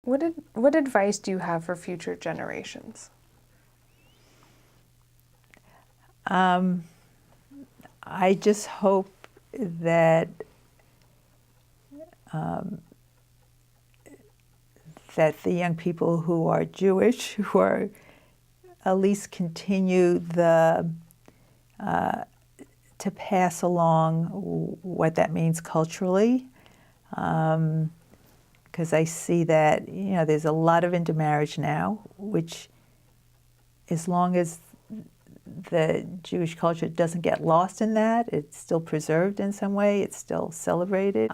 What advice do you have for future generations? I just hope that that the young people who are Jewish, who are at least continue to pass along what that means culturally, because I see that there's a lot of intermarriage now, which as long as the Jewish culture doesn't get lost in that, it's still preserved in some way, it's still celebrated.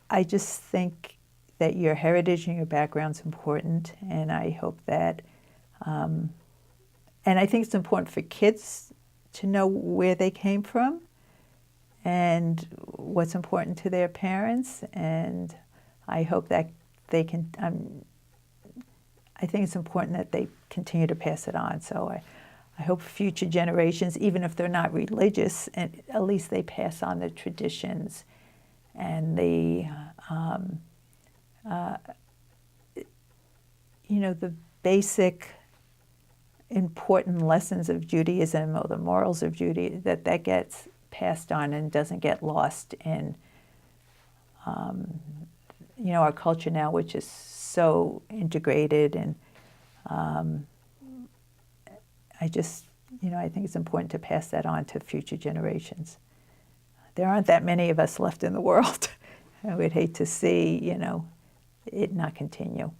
I just think that your heritage and your background's important, and I hope that, and I think it's important for kids to know where they came from and what's important to their parents, and I hope that they can, I think it's important that they continue to pass it on. So I hope future generations, even if they're not religious, and at least they pass on the traditions and the the basic important lessons of Judaism or the morals of Judaism, that gets passed on and doesn't get lost in our culture now, which is so integrated. And I just, I think it's important to pass that on to future generations. There aren't that many of us left in the world. I would hate to see, it not continue.